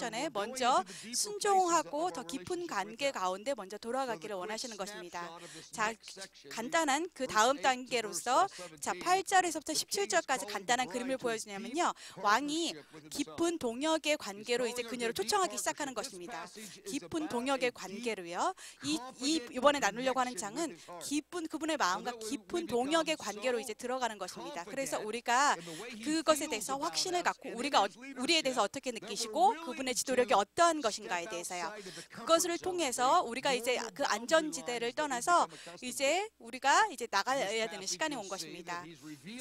전에 먼저 순종하고 더 깊은 관계 가운데 먼저 돌아가기를 원하시는 것입니다. 자, 간단한 그 다음 다음 단계로서 자 8절에서부터 17절까지 간단한 그림을 보여주냐면요. 왕이 깊은 동역의 관계로 이제 그녀를 초청하기 시작하는 것입니다. 깊은 동역의 관계로요. 이번에 나누려고 하는 장은 깊은 그분의 마음과 깊은 동역의 관계로 이제 들어가는 것입니다. 그래서 우리가 그것에 대해서 확신을 갖고 우리에 대해서 어떻게 느끼시고 그분의 지도력이 어떠한 것인가에 대해서요. 그것을 통해서 우리가 이제 그 안전지대를 떠나서 이제 우리가 이제 나가야 되는 시간이 온 것입니다.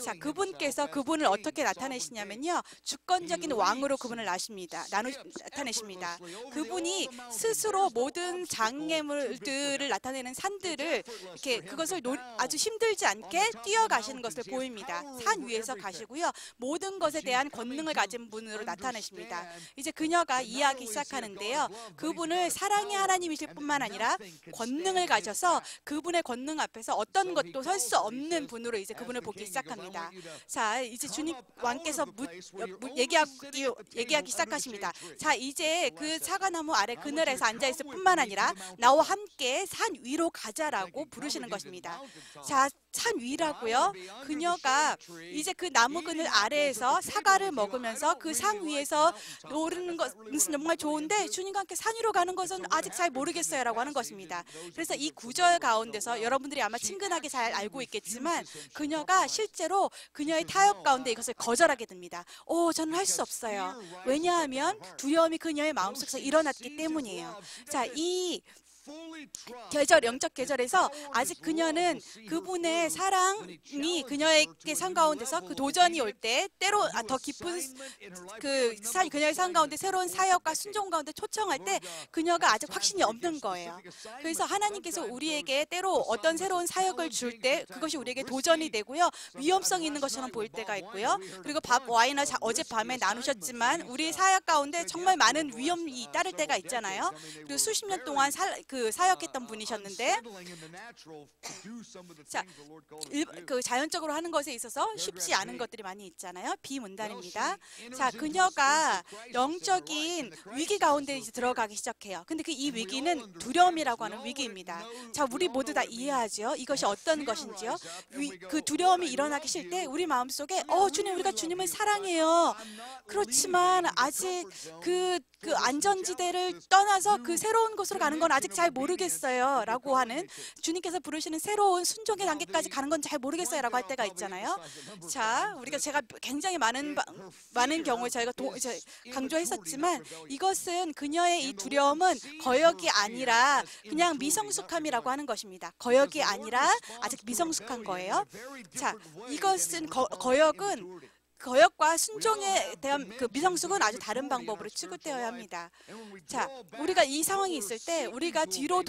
자, 그분께서 그분을 어떻게 나타내시냐면요. 주권적인 왕으로 그분을 나타내십니다. 그분이 스스로 모든 장애물들을 나타내는 산들을 이렇게 그것을 아주 힘들지 않게 뛰어가시는 것을 보입니다. 산 위에서 가시고요. 모든 것에 대한 권능을 가진 분으로 나타내십니다. 이제 그녀가 이해하기 시작하는데요. 그분을 사랑의 하나님이실 뿐만 아니라 권능을 가져서 그분의 권능 앞에서 어떤 것도 설 수 없는 분으로 이제 그분을 보기 시작합니다. 자, 이제 주님 왕께서 얘기하기 시작하십니다. 자, 이제 그 사과나무 아래 그늘에서 앉아있을 뿐만 아니라 나와 함께 산 위로 가자라고 부르시는 것입니다. 자, 산 위라고요. 그녀가 이제 그 나무 그늘 아래에서 사과를 먹으면서 그 산 위에서 오르는 것은 정말 좋은데 주님과 함께 산 위로 가는 것은 아직 잘 모르겠어요 라고 하는 것입니다. 그래서 이 구절 가운데서 여러분들이 아마 친근하게 잘 알고 있겠지만 그녀가 실제로 그녀의 타협 가운데 이것을 거절하게 됩니다. 저는 할 수 없어요. 왜냐하면 두려움이 그녀의 마음속에서 일어났기 때문이에요. 자, 이 영적 계절에서 아직 그녀는 그분의 사랑이 그녀에게 산 가운데서 그 도전이 올 때 때로 더 깊은 그녀의 삶 가운데 새로운 사역과 순종 가운데 초청할 때 그녀가 아직 확신이 없는 거예요. 그래서 하나님께서 우리에게 때로 어떤 새로운 사역을 줄 때 그것이 우리에게 도전이 되고요. 위험성이 있는 것처럼 보일 때가 있고요. 그리고 와인을 어젯밤에 나누셨지만 우리 사역 가운데 정말 많은 위험이 따를 때가 있잖아요. 그리고 수십 년 동안 사역했던 분이셨는데 자, 그 자연적으로 하는 것에 있어서 쉽지 않은 것들이 많이 있잖아요. 비문단입니다. 자, 그녀가 영적인 위기 가운데 이제 들어가기 시작해요. 근데 이 위기는 두려움이라고 하는 위기입니다. 자, 우리 모두 다 이해하죠? 이것이 어떤 것인지요? 그 두려움이 일어나기 싫을 때 우리 마음속에 주님, 우리가 주님을 사랑해요. 그렇지만 아직 그 안전지대를 떠나서 그 새로운 곳으로 가는 건 아직 잘 모르겠어요 라고 하는 주님께서 부르시는 새로운 순종의 단계까지 가는 건 잘 모르겠어요 라고 할 때가 있잖아요. 자, 제가 굉장히 많은 경우에 저희가 강조했었지만 이것은 그녀의 이 두려움은 거역이 아니라 그냥 미성숙함이라고 하는 것입니다. 거역이 아니라 아직 미성숙한 거예요. 자, 이것은 거역과 순종에 대한 그 미성숙은 아주 다른 방법으로 취급되어야 합니다. 자, 우리가 이 상황이 있을 때 우리가 뒤로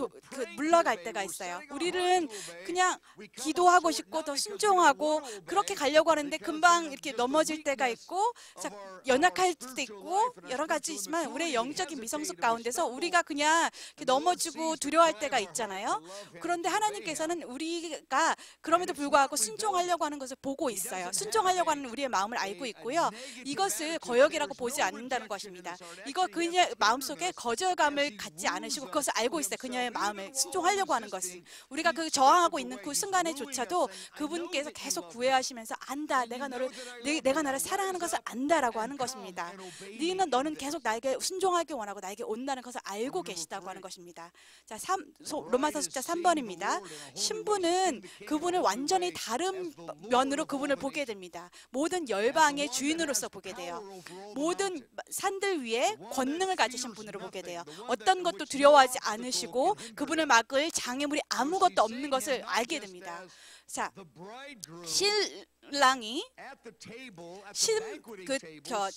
물러갈 때가 있어요. 우리는 그냥 기도하고 싶고 더 순종하고 그렇게 가려고 하는데 금방 이렇게 넘어질 때가 있고, 자, 연약할 수도 있고 여러 가지지만 우리의 영적인 미성숙 가운데서 우리가 그냥 이렇게 넘어지고 두려워할 때가 있잖아요. 그런데 하나님께서는 우리가 그럼에도 불구하고 순종하려고 하는 것을 보고 있어요. 순종하려고 하는 우리의 마음을 알고 있고요. 이것을 거역이라고 보지 않는다는 것입니다. 그녀의 마음속에 거절감을 갖지 않으시고 그것을 알고 있어요. 그녀의 마음을 순종하려고 하는 것은. 우리가 저항하고 있는 그 순간에조차도 그분께서 계속 구애하시면서 안다. 내가 너를 사랑하는 것을 안다라고 하는 것입니다. 너는 계속 나에게 순종하기 원하고 나에게 온다는 것을 알고 계시다고 하는 것입니다. 자, 로마서 숫자 3번입니다. 신부는 그분을 완전히 다른 면으로 그분을 보게 됩니다. 모든 열방의 주인으로서 보게 돼요. 모든 산들 위에 권능을 가지신 분으로 보게 돼요. 어떤 것도 두려워하지 않으시고 그분을 막을 장애물이 아무것도 없는 것을 알게 됩니다. 자, 신랑이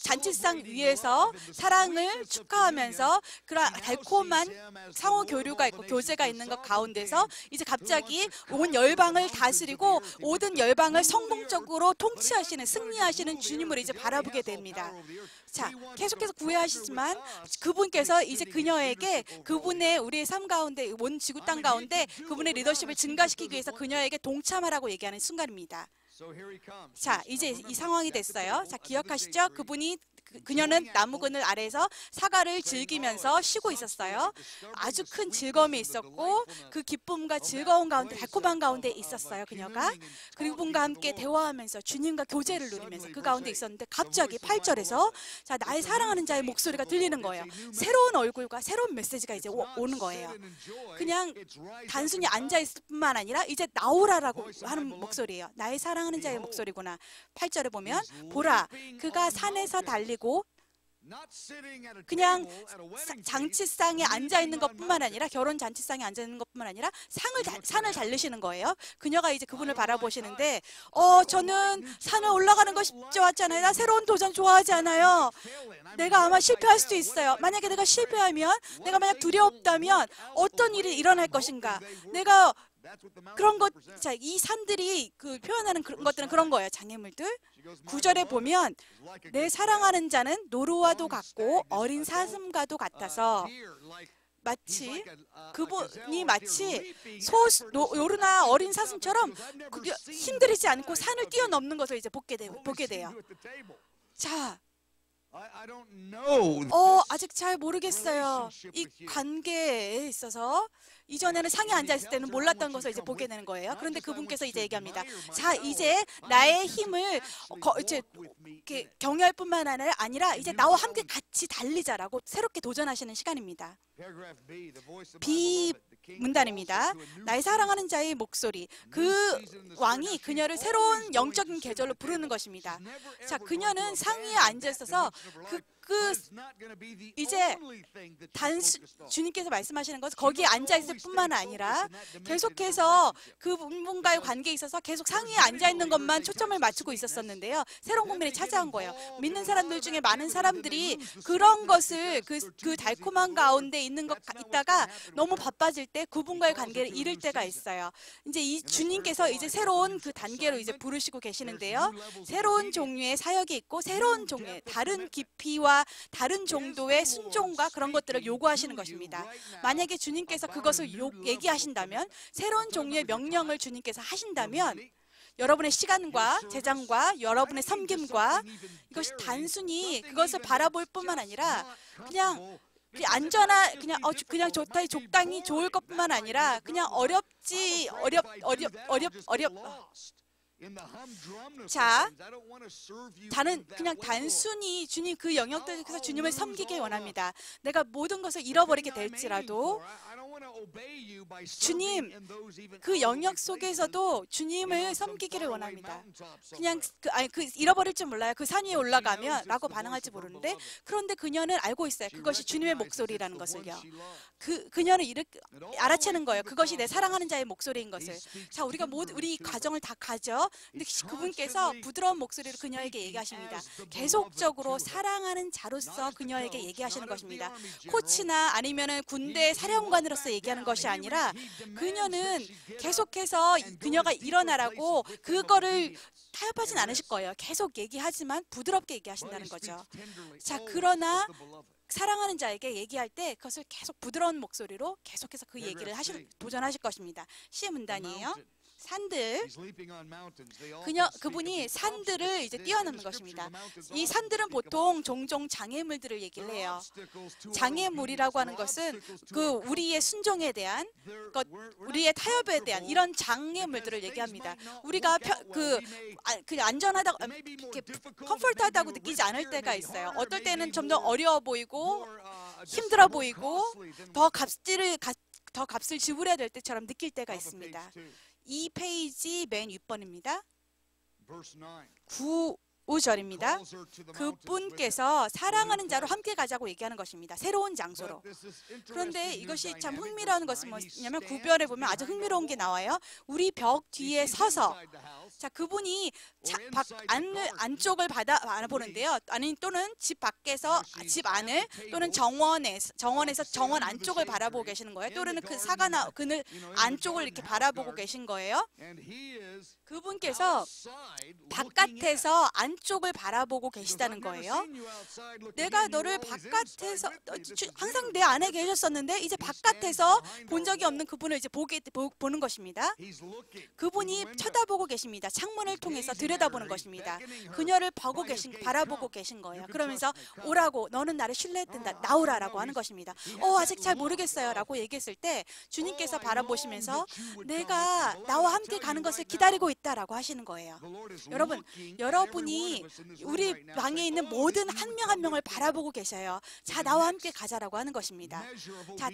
잔치상 위에서 사랑을 축하하면서 그런 달콤한 상호 교류가 있고 교제가 있는 것 가운데서 이제 갑자기 온 열방을 다스리고 모든 열방을 성공적으로 통치하시는 승리하시는 주님을 이제 바라보게 됩니다. 자, 계속해서 구애하시지만 그분께서 이제 그녀에게 그분의 우리의 삶 가운데 온 지구 땅 가운데 그분의 리더십을 증가시키기 위해서 그녀에게 동참하라고 얘기하는 순간입니다. 자, 이제 이 상황이 됐어요. 자, 기억하시죠? 그분이 그녀는 나무 그늘 아래에서 사과를 즐기면서 쉬고 있었어요. 아주 큰 즐거움이 있었고 그 기쁨과 즐거운 가운데 달콤한 가운데 있었어요. 그녀가 그분과 함께 대화하면서 주님과 교제를 누리면서 그 가운데 있었는데 갑자기 8절에서 자 나의 사랑하는 자의 목소리가 들리는 거예요. 새로운 얼굴과 새로운 메시지가 이제 오는 거예요. 그냥 단순히 앉아있을 뿐만 아니라 이제 나오라라고 하는 목소리예요. 나의 사랑하는 자의 목소리구나. 8절에 보면 보라 그가 산에서 달리고 그냥 장치상에 앉아있는 것뿐만 아니라 결혼 장치상에 앉아있는 것뿐만 아니라 산을 달리시는 거예요. 그녀가 이제 그분을 바라보시는데 저는 산에 올라가는 거 좋아하잖아요. 나 새로운 도전 좋아하지 않아요. 내가 아마 실패할 수도 있어요. 만약에 내가 실패하면 내가 만약 두렵다면 어떤 일이 일어날 것인가. 내가 그런 것, 자, 이 산들이 그 표현하는 그런 것들은 그런 거예요. 장애물들. 9절에 보면 내 사랑하는 자는 노루와도 같고 어린 사슴과도 같아서 마치 그분이 마치 노루나 어린 사슴처럼 힘들이지 않고 산을 뛰어넘는 것을 이제 보게 돼요. 자, 아직 잘 모르겠어요. 이 관계에 있어서 이전에는 상에 앉아있을 때는 몰랐던 것을 이제 보게 되는 거예요. 그런데 그분께서 이제 얘기합니다. 자, 이제 나의 힘을 이제 이렇게 경유할 뿐만 아니라 이제 나와 함께 같이 달리자라고 새롭게 도전하시는 시간입니다. B 문단입니다. 나의 사랑하는 자의 목소리. 그 왕이 그녀를 새로운 영적인 계절로 부르는 것입니다. 자, 그녀는 상위에 앉아 있어서 이제 주님께서 말씀하시는 것은 거기에 앉아 있을 뿐만 아니라 계속해서 그분과의 관계에 있어서 계속 상위에 앉아 있는 것만 초점을 맞추고 있었는데요. 새로운 국민이 찾아온 거예요. 믿는 사람들 중에 많은 사람들이 그런 것을 그 달콤한 가운데 있다가 너무 바빠질 때 그분과의 관계를 잃을 때가 있어요. 이제 이 주님께서 이제 새로운 그 단계로 이제 부르시고 계시는데요. 새로운 종류의 사역이 있고 새로운 종류의 다른 깊이와 다른 정도의 순종과 그런 것들을 요구하시는 것입니다. 만약에 주님께서 그것을 얘기하신다면 새로운 종류의 명령을 주님께서 하신다면 여러분의 시간과 재정과 여러분의 섬김과 이것이 단순히 그것을 바라볼 뿐만 아니라 그냥 적당히 좋을 것뿐만 아니라 그냥 자, 나는 그냥 단순히 주님 그 영역들에서 주님을 섬기길 원합니다. 내가 모든 것을 잃어버리게 될지라도 주님 그 영역 속에서도 주님을 섬기기를 원합니다. 그냥 잃어버릴 줄 몰라요. 그 산 위에 올라가면 라고 반응할지 모르는데 그런데 그녀는 알고 있어요. 그것이 주님의 목소리라는 것을요. 그녀는 이렇게 알아채는 거예요. 그것이 내 사랑하는 자의 목소리인 것을. 자, 우리가 우리 가정을 다 가죠. 근데 그분께서 부드러운 목소리로 그녀에게 얘기하십니다. 계속적으로 사랑하는 자로서 그녀에게 얘기하시는 것입니다. 코치나 아니면은 군대 사령관으로서 얘기하는 것이 아니라 그녀는 계속해서 그녀가 일어나라고 그거를 타협하진 않으실 거예요. 계속 얘기하지만 부드럽게 얘기하신다는 거죠. 자, 그러나 사랑하는 자에게 얘기할 때 그것을 계속 부드러운 목소리로 계속해서 그 얘기를 도전하실 것입니다. C의 문단이에요. 산들, 그분이 산들을 이제 뛰어넘는 것입니다. 이 산들은 보통 종종 장애물들을 얘기를 해요. 장애물이라고 하는 것은 우리의 순종에 대한 우리의 타협에 대한 이런 장애물들을 얘기합니다. 우리가 안전하다고, 컴포트하다고 느끼지 않을 때가 있어요. 어떨 때는 좀 더 어려워 보이고 힘들어 보이고 더 값을 지불해야 될 때처럼 느낄 때가 있습니다. 이 페이지 맨 윗번입니다. 9절입니다. 그분께서 사랑하는 자로 함께 가자고 얘기하는 것입니다. 새로운 장소로. 그런데 이것이 참 흥미로운 것은 뭐냐면 9절에 보면 아주 흥미로운 게 나와요. 우리 벽 뒤에 서서 자, 그분이 안쪽을 바라보는데요. 또는 집 밖에서 집 안을 또는 정원에서 정원 안쪽을 바라보고 계시는 거예요. 또는 그 사과나 그늘 안쪽을 이렇게 바라보고 계신 거예요. 그분께서 바깥에서 안쪽을 바라보고 계시다는 거예요. 내가 너를 바깥에서 항상 내 안에 계셨었는데 이제 바깥에서 본 적이 없는 그분을 이제 보는 것입니다. 그분이 쳐다보고 계십니다. 창문을 통해서 들여다보는 것입니다. 그녀를 바라보고 계신 거예요. 그러면서 오라고, 너는 나를 신뢰했단다, 나오라라고 하는 것입니다. 아직 잘 모르겠어요 라고 얘기했을 때 주님께서 바라보시면서 내가 나와 함께 가는 것을 기다리고 있다라고 하시는 거예요. 여러분, 여러분이 우리 방에 있는 모든 한 명 한 명을 바라보고 계셔요. 자, 나와 함께 가자라고 하는 것입니다. 자,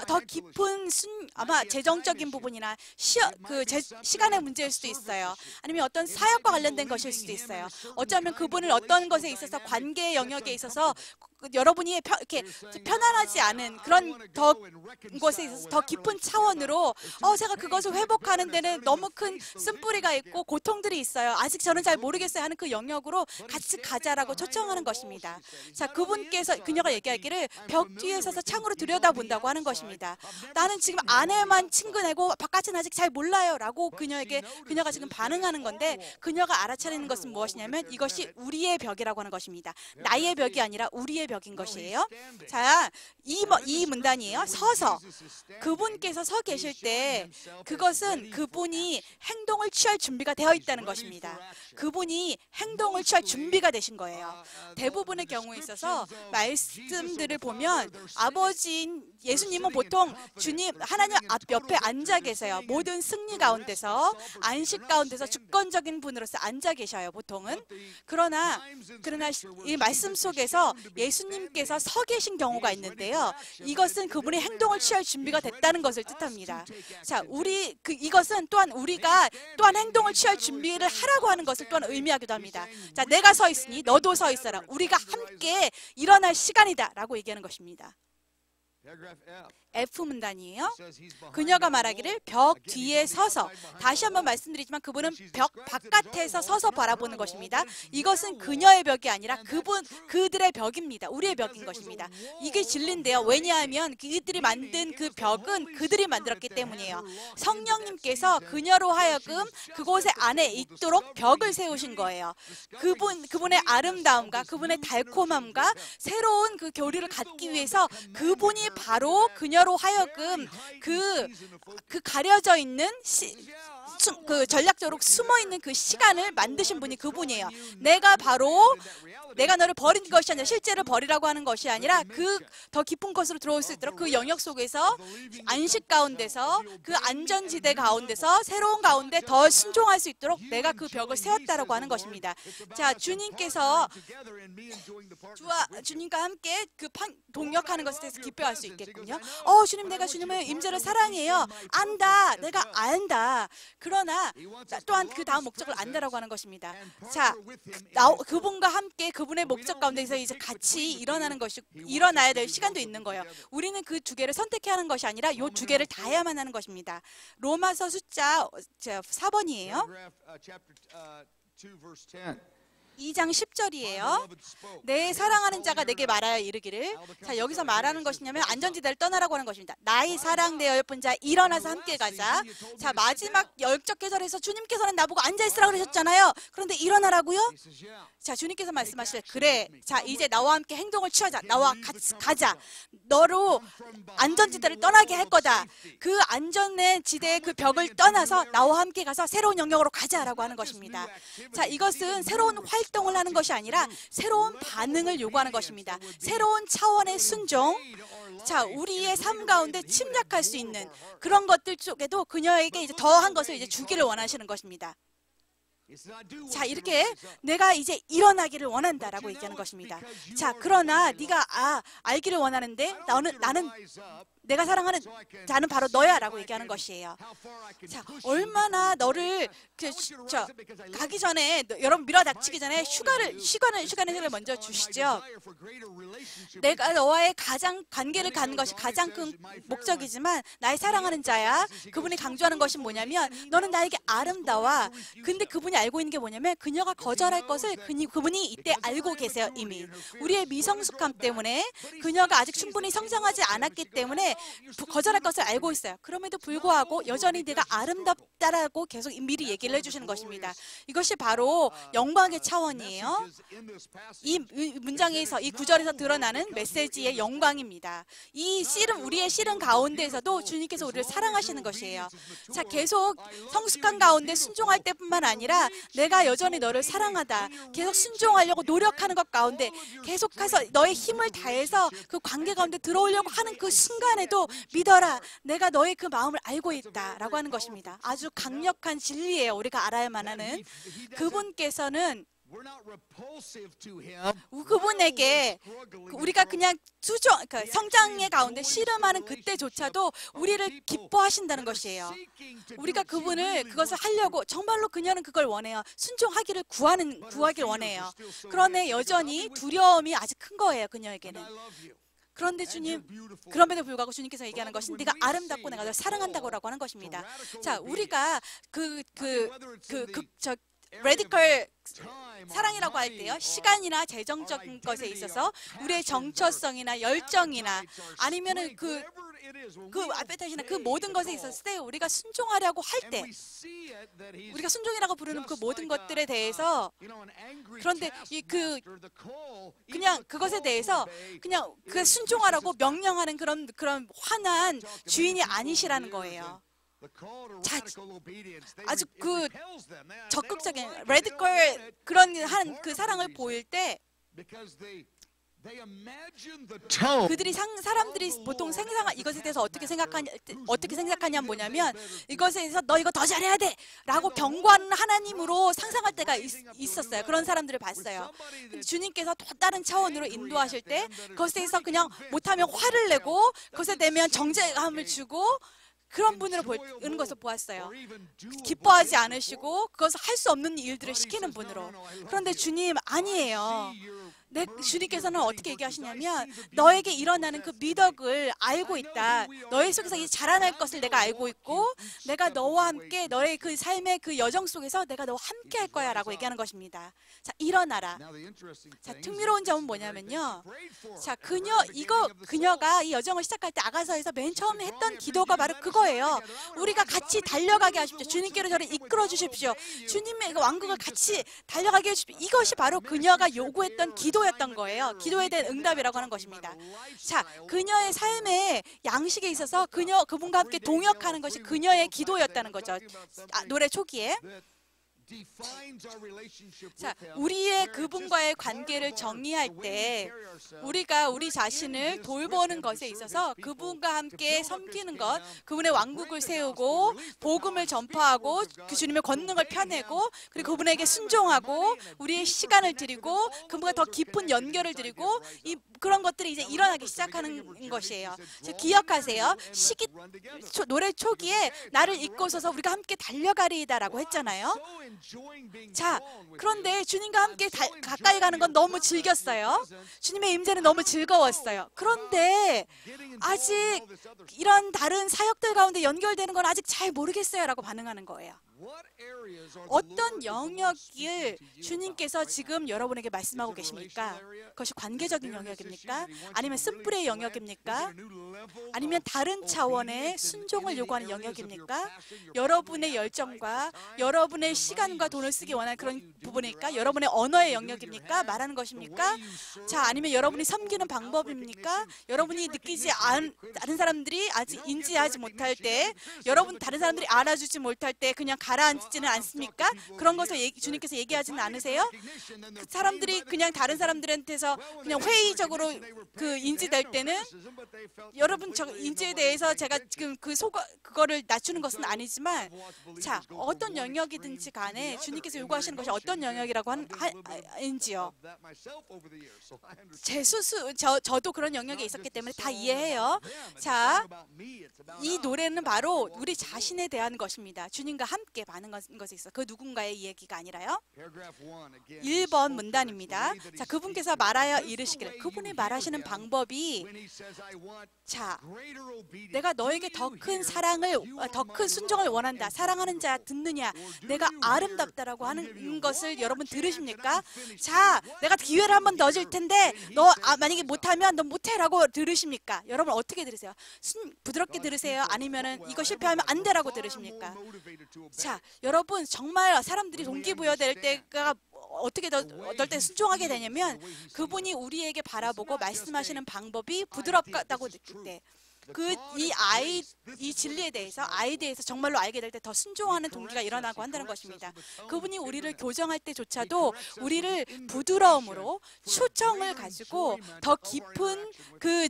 더 깊은 아마 재정적인 부분이나 시간의 문제일 수도 있어요. 아니면 어떤 사역과 관련된 것일 수도 있어요. 어쩌면 그분을 어떤 것에 있어서 관계 영역에 있어서 여러분이 이렇게 편안하지 않은 그런 것에 있어서 더 깊은 차원으로 제가 그것을 회복하는 데는 너무 큰 쓴뿌리가 있고 고통들이 있어요. 아직 저는 잘 모르겠어요 하는 그 영역으로 같이 가자라고 초청하는 것입니다. 자, 그녀가 얘기하기를 벽 뒤에 서서 창으로 들여다본다고 하는 것입니다. 나는 지금 안에만 친근하고 바깥은 아직 잘 몰라요 라고 그녀가 지금 반응하는 건데, 그녀가 알아차리는 것은 무엇이냐면 이것이 우리의 벽이라고 하는 것입니다. 나의 벽이 아니라 우리의 벽인 것이에요. 자, 이 문단이에요. 서서. 그분께서 서 계실 때 그것은 그분이 행동을 취할 준비가 되어 있다는 것입니다. 그분이 행동을 취할 준비가 되신 거예요. 대부분의 경우에 있어서 말씀들을 보면 아버지인 예수님은 보통 하나님 옆에 앉아 계세요. 모든 승리 가운데서, 안식 가운데서 주권적인 분으로서 앉아 계셔요, 보통은. 그러나 이 말씀 속에서 예수님께서 서 계신 경우가 있는데요. 이것은 그분의 행동을 취할 준비가 됐다는 것을 뜻합니다. 자, 이것은 또한 우리가 또한 행동을 취할 준비를 하라고 하는 것을 또한 의미하기도 합니다. 자, 내가 서 있으니 너도 서 있어라. 우리가 함께 일어날 시간이다 라고 얘기하는 것입니다. F 문단이에요. 그녀가 말하기를 벽 뒤에 서서, 다시 한번 말씀드리지만 그분은 벽 바깥에서 서서 바라보는 것입니다. 이것은 그녀의 벽이 아니라 그들의 벽입니다. 우리의 벽인 것입니다. 이게 진리인데요. 왜냐하면 그들이 만든 그 벽은 그들이 만들었기 때문이에요. 성령님께서 그녀로 하여금 그곳에 안에 있도록 벽을 세우신 거예요. 그분의 아름다움과 그분의 달콤함과 새로운 그 교류를 갖기 위해서 그분이 바로 그녀로 하여금 그 가려져 있는 그 전략적으로 숨어 있는 그 시간을 만드신 분이 그분이에요. 내가 너를 버린 것이 아니라, 실제로 버리라고 하는 것이 아니라 그 더 깊은 곳으로 들어올 수 있도록 그 영역 속에서, 안식 가운데서, 그 안전지대 가운데서, 새로운 가운데 더 순종할 수 있도록 내가 그 벽을 세웠다라고 하는 것입니다. 자, 주님께서 주님과 함께 동역하는 것에 대해서 기뻐할 수 있겠군요. 주님, 내가 주님의 임재를 사랑해요. 안다. 내가 안다. 그러나 또한 그 다음 목적을 안다라고 하는 것입니다. 자, 그분과 함께 그분의 목적 가운데서 이제 같이 일어나야 될 시간도 있는 거예요. 우리는 그 두 개를 선택해야 하는 것이 아니라 이 두 개를 다 해야만 하는 것입니다. 로마서 숫자 4번이에요. 2장 10절이에요. 내 사랑하는 자가 내게 말하여 이르기를. 자, 여기서 말하는 것이냐면 안전지대를 떠나라고 하는 것입니다. 나의 사랑되어 예쁜 자, 일어나서 함께 가자. 자, 마지막 열적 계절에서 주님께서는 나보고 앉아있으라 그러셨잖아요. 그런데 일어나라고요? 자, 주님께서 말씀하시되 그래. 자, 이제 나와 함께 행동을 취하자. 나와 같이 가자. 너로 안전지대를 떠나게 할 거다. 그 안전의 지대의 그 벽을 떠나서 나와 함께 가서 새로운 영역으로 가자라고 하는 것입니다. 자, 이것은 새로운 활동을 하는 것이 아니라 새로운 반응을 요구하는 것입니다. 새로운 차원의 순종. 자, 우리의 삶 가운데 침략할 수 있는 그런 것들 속에도 그녀에게 이제 더한 것을 이제 주기를 원하시는 것입니다. 자, 이렇게 내가 이제 일어나기를 원한다라고 얘기하는 것입니다. 자, 그러나 네가 알기를 원하는데 나는 내가 사랑하는 자는 바로 너야 라고 얘기하는 것이에요. 자, 얼마나 너를 가기 전에, 여러분 밀어닥치기 전에 시간을 먼저 주시죠. 내가 너와의 관계를 갖는 것이 가장 큰 목적이지만 나의 사랑하는 자야. 그분이 강조하는 것이 뭐냐면 너는 나에게 아름다워. 근데 그분이 알고 있는 게 뭐냐면 그녀가 거절할 것을 그분이 이때 알고 계세요. 이미 우리의 미성숙함 때문에 그녀가 아직 충분히 성장하지 않았기 때문에 거절할 것을 알고 있어요. 그럼에도 불구하고 여전히 내가 아름답다라고 계속 미리 얘기를 해주시는 것입니다. 이것이 바로 영광의 차원이에요. 이 문장에서, 이 구절에서 드러나는 메시지의 영광입니다. 이 씨름, 우리의 씨름 가운데에서도 주님께서 우리를 사랑하시는 것이에요. 자, 계속 성숙한 가운데 순종할 때뿐만 아니라 내가 여전히 너를 사랑하다, 계속 순종하려고 노력하는 것 가운데 계속해서 너의 힘을 다해서 그 관계 가운데 들어오려고 하는 그 순간에도 믿어라, 내가 너의 그 마음을 알고 있다라고 하는 것입니다. 아주 강력한 진리예요. 우리가 알아야만 하는. 그분께서는 그분에게 우리가 그냥 성장의 가운데 씨름하는 그때조차도 우리를 기뻐하신다는 것이에요. 우리가 그것을 하려고 정말로 그녀는 그걸 원해요. 순종하기를 구하길 원해요. 그런데 여전히 두려움이 아직 큰 거예요. 그녀에게는. 그런데 주님, 그럼에도 불구하고 주님께서 얘기하는 것은 네가 아름답고 내가 널 사랑한다고 하는 것입니다. 자, 우리가 레디컬 사랑이라고 할 때요, 시간이나 재정적인 것에 있어서 우리의 정처성이나 열정이나 아니면은 그 앞에 타시나 그 모든 것에 있었을 때 우리가 순종하려고 할 때, 우리가 순종이라고 부르는 그 모든 것들에 대해서, 그런데 그냥 그것에 대해서 그냥 그 순종하라고 명령하는 그런 화난 주인이 아니시라는 거예요. 자, 아주 그 적극적인 레디컬 그런 그 사랑을 보일 때 사람들이 보통 이것에 대해서 어떻게 생각하냐 뭐냐면 이것에 대해서 너 이거 더 잘해야 돼 라고 경고하는 하나님으로 상상할 때가 있었어요. 그런 사람들을 봤어요. 주님께서 또 다른 차원으로 인도하실 때 그것에 대해서 그냥 못하면 화를 내고 그것에 대면 정죄감을 주고 그런 분으로 보는 것을 보았어요. 기뻐하지 않으시고 그것을 할 수 없는 일들을 시키는 분으로. 그런데 주님 아니에요. 주님께서는 어떻게 얘기하시냐면 너에게 일어나는 그 미덕을 알고 있다. 너의 속에서 이 자라날 것을 내가 알고 있고 내가 너와 함께 너의 그 삶의 그 여정 속에서 내가 너와 함께 할 거야 라고 얘기하는 것입니다. 자, 일어나라. 자, 흥미로운 점은 뭐냐면요. 자, 그녀가 이 여정을 시작할 때 아가서에서 맨 처음에 했던 기도가 바로 그거예요. 우리가 같이 달려가게 하십시오. 주님께로 저를 이끌어 주십시오. 주님의 왕국을 같이 달려가게 해주십시오. 이것이 바로 그녀가 요구했던 기도였던 거예요. 기도에 대한 응답이라고 하는 것입니다. 자, 그녀의 삶의 양식에 있어서 그분과 함께 동역하는 것이 그녀의 기도였다는 거죠. 노래 초기에. 자, 우리의 그분과의 관계를 정리할 때 우리가 우리 자신을 돌보는 것에 있어서 그분과 함께 섬기는 것, 그분의 왕국을 세우고 복음을 전파하고 그 주님의 권능을 펴내고 그리고 그분에게 순종하고 우리의 시간을 드리고 그분과 더 깊은 연결을 드리고 그런 것들이 이제 일어나기 시작하는 것이에요. 기억하세요. 노래 초기에 나를 잊고서서 우리가 함께 달려가리이다라고 했잖아요. 자, 그런데 주님과 함께 가까이 가는 건 너무 즐겼어요. 주님의 임재는 너무 즐거웠어요. 그런데 아직 이런 다른 사역들 가운데 연결되는 건 아직 잘 모르겠어요 라고 반응하는 거예요. 어떤 영역을 주님께서 지금 여러분에게 말씀하고 계십니까? 그것이 관계적인 영역입니까? 아니면 쓴뿌리의 영역입니까? 아니면 다른 차원의 순종을 요구하는 영역입니까? 여러분의 열정과 여러분의 시간과 돈을 쓰기 원하는 그런 부분일까? 여러분의 언어의 영역입니까? 말하는 것입니까? 자, 아니면 여러분이 섬기는 방법입니까? 여러분이 다른 사람들이 아직 인지하지 못할 때, 여러분 다른 사람들이 알아주지 못할 때 그냥 가라앉지는 않습니까? 그런 것을 주님께서 얘기하지는 않으세요? 그 사람들이 그냥 다른 사람들한테서 그냥 회의적으로 인지될 때는 여러분 저 인지에 대해서 제가 지금 그거를 낮추는 것은 아니지만, 자, 어떤 영역이든지 간에 주님께서 요구하시는 것이 어떤 영역이라고 하는지요. 저도 그런 영역에 있었기 때문에 다 이해해요. 자, 이 노래는 바로 우리 자신에 대한 것입니다. 주님과 함께 누군가에게 반응한 것이 있어. 그 누군가의 이야기가 아니라요. Paragraph 1, again, he 1번 spoke 문단입니다. directly that 자, he 그분께서 speaks 말하여 of. This is the 이르시기를, way 그분이 you 말하시는 hear him 방법이, when he says, I want 자, greater obedience. 내가 Do 너에게 you 더 큰 hear, 사랑을, you are 더 my 큰 순종을 love 원한다. and 사랑하는 자 beautiful. 듣느냐? Or do 내가 you hear, 아름답다라고 I'm giving you 하는 것을 one 여러분 more chance and 들으십니까? I'm finished 자, with you. 내가 What do 기회를 you 한 번 더 줄 hear 텐데 when he 너 says 만약에 rise up? 못하면 너 못해라고 들으십니까? 여러분 어떻게 들으세요? 부드럽게 God's 들으세요? people, 아니면은 well, 이거 실패하면 안 everybody, 되라고 we're far 들으십니까? more motivated to obey. 자, 여러분 정말 사람들이 When we 동기부여될 understand 때가 어떻게 the way 어떨 때 he 순종하게 feels 되냐면 and the way he sees 그분이 us. 우리에게 It's 바라보고 not just 말씀하시는 a 방법이 idea. 부드럽다고 This is 느낄 true. 때 The 그 God 이 of 아이 grace, this 이 is what 진리에 his 대해서 personality 아이에 is. 대해서 정말로 알게 될 때 더 He 순종하는 동기가 corrects us. 일어나고 He 한다는 corrects us 것입니다. with a tone of 그분이 우리를 tenderness. 교정할 때 He 조차도 corrects us 우리를 with invitation 부드러움으로 for a 초청을 greater 가지고 enjoyment 더 of our 깊은 interaction with 그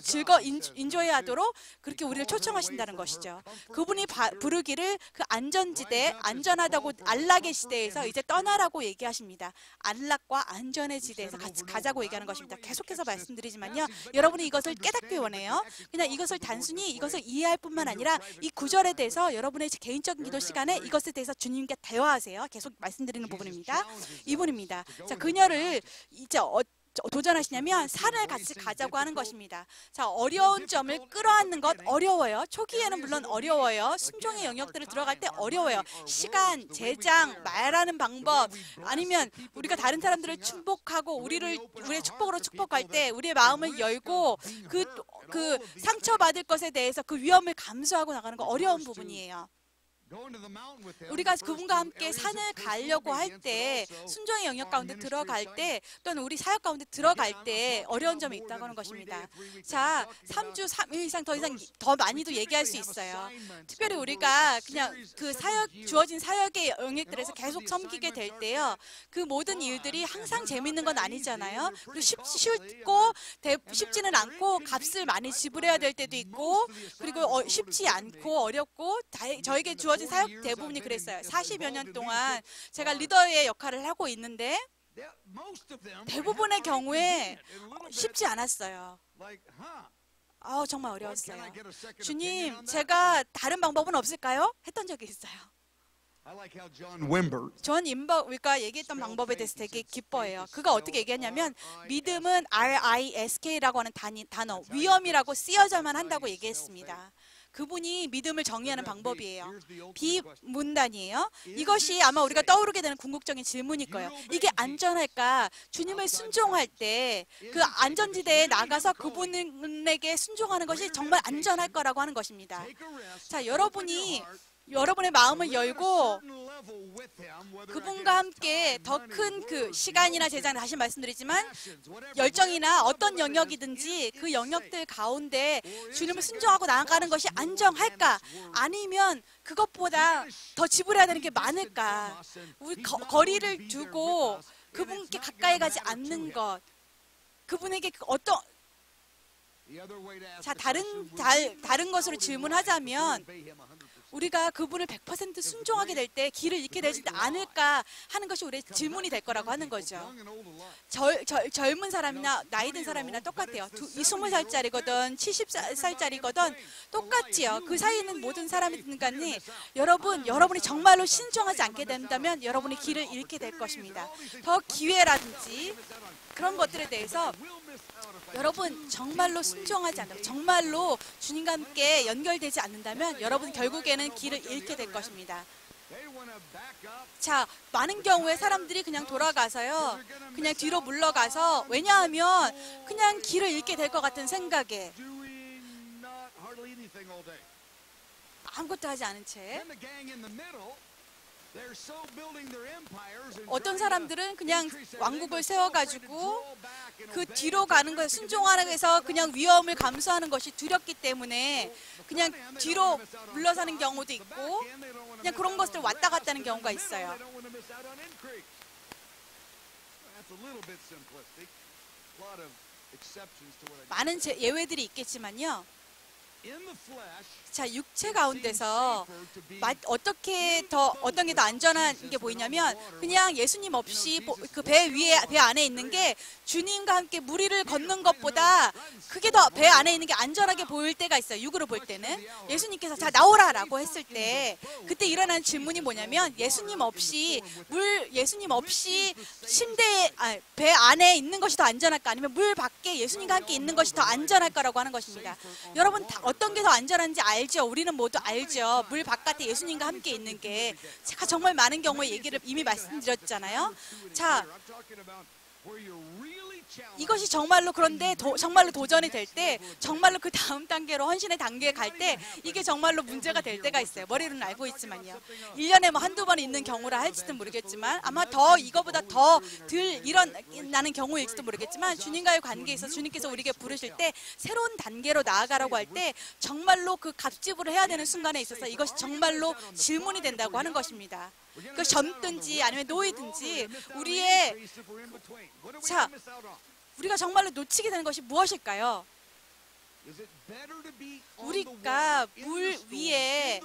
즐거 인조해하도록 그렇게 우리를 초청하신다는 것이죠. 그분이 부르기를 그 안전지대, 안전하다고 안락의 시대에서 이제 떠나라고 얘기하십니다. 안락과 안전의 지대에서 같이 가자고 얘기하는 것입니다. 계속해서 말씀드리지만요, 여러분이 이것을 깨닫기 원해요. 그냥 이것을 단순히 이것을 이해할 뿐만 아니라 이 구절에 대해서 여러분의 개인적인 기도 시간에 이것에 대해서 주님께 대화하세요. 계속 말씀드리는 부분입니다. 이분입니다. 자, 그녀를 이제 도전하시냐면 산을 같이 가자고 하는 것입니다. 자, 어려운 점을 끌어안는 것 어려워요. 초기에는 물론 어려워요. 순종의 영역들을 들어갈 때 어려워요. 시간, 재장, 말하는 방법, 아니면 우리가 다른 사람들을 축복하고 우리의 축복으로 축복할 때 우리의 마음을 열고 그 상처받을 것에 대해서 그 위험을 감수하고 나가는 거 어려운 부분이에요. 우리가 그분과 함께 산을 가려고 할 때, 순종의 영역 가운데 들어갈 때, 또는 우리 사역 가운데 들어갈 때 어려운 점이 있다고 하는 것입니다. 자, 3주 3일 이상 더 많이도 얘기할 수 있어요. 특별히 우리가 그냥 그 주어진 사역의 영역들에서 계속 섬기게 될 때요, 그 모든 일들이 항상 재밌는 건 아니잖아요. 그리고 쉽지는 않고 값을 많이 지불해야 될 때도 있고, 그리고 쉽지 않고 어렵고, 저에게 주어진 사역 대부분이 그랬어요. 40여 년 동안 제가 리더의 역할을 하고 있는데 대부분의 경우에 쉽지 않았어요. 정말 어려웠어요. 주님, 제가 다른 방법은 없을까요? 했던 적이 있어요. 존 임버가 얘기했던 방법에 대해서 되게 기뻐해요. 그가 어떻게 얘기했냐면 믿음은 RISK라고 하는 단어, 위험이라고 쓰여져만 한다고 얘기했습니다. 그분이 믿음을 정의하는 방법이에요. 비문단이에요. 이것이 아마 우리가 떠오르게 되는 궁극적인 질문일 거예요. 이게 안전할까? 주님을 순종할 때 그 안전지대에 나가서 그분에게 순종하는 것이 정말 안전할 거라고 하는 것입니다. 자, 여러분의 마음을 열고 그분과 함께 더 큰 그 시간이나 재장, 다시 말씀드리지만 열정이나 어떤 영역이든지 그 영역들 가운데 주님을 순종하고 나아가는 것이 안정할까? 아니면 그것보다 더 지불해야 되는 게 많을까? 우리 거리를 두고 그분께 가까이 가지 않는 것, 그분에게 자, 다른 것으로 질문하자면 우리가 그분을 100% 순종하게 될 때 길을 잃게 되지 않을까 하는 것이 우리의 질문이 될 거라고 하는 거죠. 젊은 사람이나 나이 든 사람이나 똑같아요. 20살짜리거든 70살짜리거든 똑같지요. 그 사이에 있는 모든 사람이든 간에 여러분이 정말로 신중하지 않게 된다면 여러분이 길을 잃게 될 것입니다. 더 기회라든지 그런 것들에 대해서 여러분 정말로 순종하지 않는다면, 정말로 주님과 함께 연결되지 않는다면 여러분 결국에는 길을 잃게 될 것입니다. 자, 많은 경우에 사람들이 그냥 돌아가서요, 그냥 뒤로 물러가서, 왜냐하면 그냥 길을 잃게 될 것 같은 생각에 아무것도 하지 않은 채 어떤 사람들은 그냥 왕국을 세워가지고 그 뒤로 가는 것에 순종하기 위해서 그냥 위험을 감수하는 것이 두렵기 때문에 그냥 뒤로 물러서는 경우도 있고 그냥 그런 것들 왔다 갔다 하는 경우가 있어요. 많은 예외들이 있겠지만요, 자, 육체 가운데서 어떻게 더 어떤 게 더 안전한 게 보이냐면 그냥 예수님 없이 그 배 위에 배 안에 있는 게 주님과 함께 물 위를 걷는 것보다 그게 더 배 안에 있는 게 안전하게 보일 때가 있어요. 육으로 볼 때는 예수님께서 자 나오라라고 했을 때 그때 일어난 질문이 뭐냐면 예수님 없이 침대 배 안에 있는 것이 더 안전할까 아니면 물 밖에 예수님과 함께 있는 것이 더 안전할까라고 하는 것입니다. 여러분 어떤 게 더 안전한지 알죠? 우리는 모두 알죠. 물 바깥에 예수님과 함께 있는 게 제가 정말 많은 경우에 얘기를 이미 말씀드렸잖아요. 자, 이것이 정말로 그런데 정말로 도전이 될 때 정말로 그 다음 단계로 헌신의 단계에 갈 때 이게 정말로 문제가 될 때가 있어요. 머리로는 알고 있지만요. 1년에 뭐 한두 번 있는 경우라 할지도 모르겠지만 아마 더 이거보다 더 덜 일어나는 경우일지도 모르겠지만 주님과의 관계에서 주님께서 우리에게 부르실 때 새로운 단계로 나아가라고 할 때 정말로 그 값지불을 해야 되는 순간에 있어서 이것이 정말로 질문이 된다고 하는 것입니다. 그 젊든지 아니면 노이든지 우리가 정말로 놓치게 되는 것이 무엇일까요? 우리가 물 위에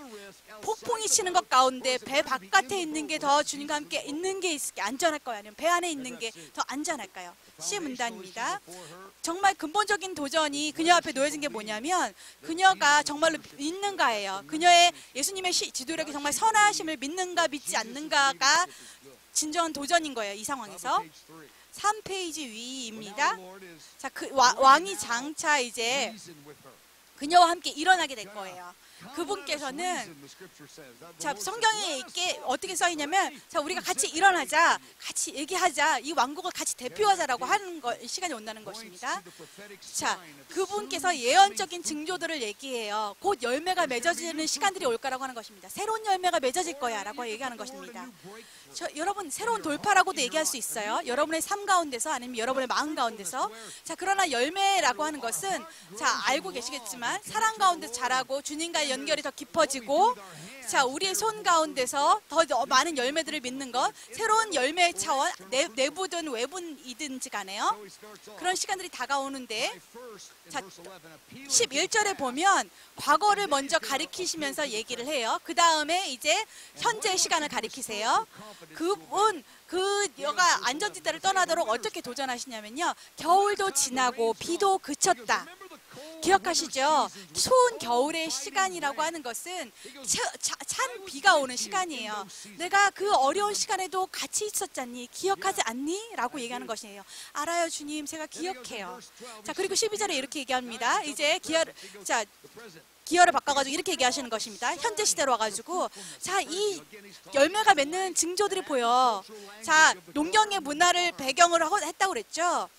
폭풍이 치는 것 가운데 배 바깥에 있는 게 더 주님과 함께 있는 게 안전할까요? 아니면 배 안에 있는 게 더 안전할까요? 시문단입니다. 정말 근본적인 도전이 그녀 앞에 놓여진 게 뭐냐면 그녀가 정말로 믿는가예요. 그녀의 예수님의 지도력이 정말 선하심을 믿는가 믿지 않는가가 진정한 도전인 거예요. 이 상황에서. 3페이지 위입니다. 자, 그 왕이 장차 이제 그녀와 함께 일어나게 될 거예요. 그분께서는 자 성경에 있게 어떻게 써 있냐면 자 우리가 같이 일어나자, 같이 얘기하자, 이 왕국을 같이 대표하자라고 하는 시간이 온다는 것입니다. 자 그분께서 예언적인 징조들을 얘기해요. 곧 열매가 맺어지는 시간들이 올 거라고 하는 것입니다. 새로운 열매가 맺어질 거야라고 얘기하는 것입니다. 여러분 새로운 돌파라고도 얘기할 수 있어요. 여러분의 삶 가운데서 아니면 여러분의 마음 가운데서. 자 그러나 열매라고 하는 것은 자 알고 계시겠지만 사랑 가운데 자라고 주님과의 연결이 더 깊어지고 자 우리의 손 가운데서 더 많은 열매들을 맺는 것, 새로운 열매의 차원, 내부든 외부이든지 간에요. 그런 시간들이 다가오는데 자 11절에 보면 과거를 먼저 가리키시면서 얘기를 해요. 그 다음에 이제 현재의 시간을 가리키세요. 여가 안전지대를 떠나도록 어떻게 도전하시냐면요. 겨울도 지나고 비도 그쳤다. 기억하시죠? 추운 겨울의 시간이라고 하는 것은 찬 비가 오는 시간이에요. 내가 그 어려운 시간에도 같이 있었잖니? 기억하지 않니? 라고 얘기하는 것이에요. 알아요 주님, 제가 기억해요. 자 그리고 12절에 이렇게 얘기합니다. 이제 기어를 바꿔가지고 이렇게 얘기하시는 것입니다. 현재 시대로 와가지고 자 이 열매가 맺는 징조들이 보여. 자 농경의 문화를 배경으로 했다고 그랬죠.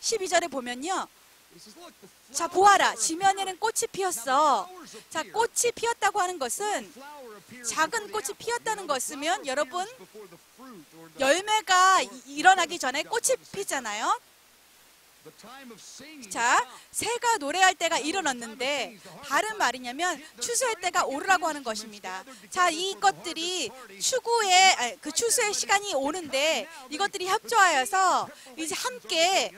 12절에 보면요. 자 보아라 지면에는 꽃이 피었어. 자 꽃이 피었다고 하는 것은 작은 꽃이 피었다는 것이면 여러분 열매가 일어나기 전에 꽃이 피잖아요. 자, 새가 노래할 때가 일어났는데 다른 말이냐면 추수의 때가 오르라고 하는 것입니다. 자, 이것들이 추수의 시간이 오는데 이것들이 협조하여서 이제 함께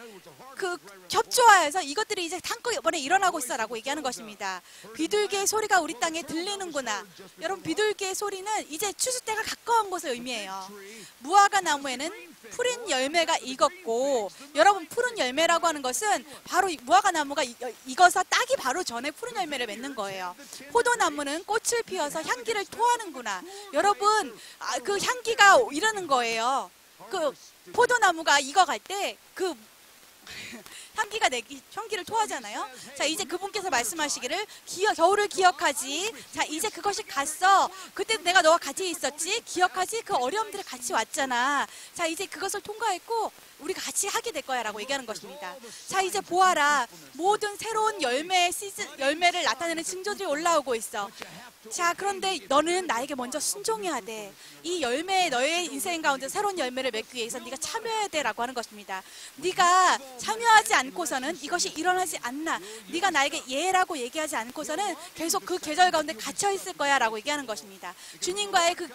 협조하여서 이것들이 이제 한꺼번에 일어나고 있어라고 얘기하는 것입니다. 비둘기의 소리가 우리 땅에 들리는구나. 여러분 비둘기의 소리는 이제 추수 때가 가까운 것을 의미해요. 무화과 나무에는 푸른 열매가 익었고 여러분 푸른 열매라고 하는 것은 바로 무화과 나무가 익어서 따기 바로 전에 푸른 열매를 맺는 거예요. 포도나무는 꽃을 피워서 향기를 토하는구나. 여러분 그 향기가 이러는 거예요. 그 포도나무가 익어갈 때 그 향기를 토하잖아요. 자 이제 그분께서 말씀하시기를 겨울을 기억하지. 자 이제 그것이 갔어. 그때 내가 너와 같이 있었지. 기억하지. 그 어려움들을 같이 왔잖아. 자 이제 그것을 통과했고 우리가 같이 하게 될 거야 라고 얘기하는 것입니다. 자 이제 보아라. 모든 새로운 열매를 나타내는 징조들이 올라오고 있어. 자 그런데 너는 나에게 먼저 순종해야 돼. 이 열매 너의 인생 가운데 새로운 열매를 맺기 위해서 네가 참여해야 돼 라고 하는 것입니다. 네가 참여하지 않고서는 이것이 일어나지 않나. 네가 나에게 예라고 얘기하지 않고서는 계속 그 계절 가운데 갇혀 있을 거야 라고 얘기하는 것입니다. 주님과의 그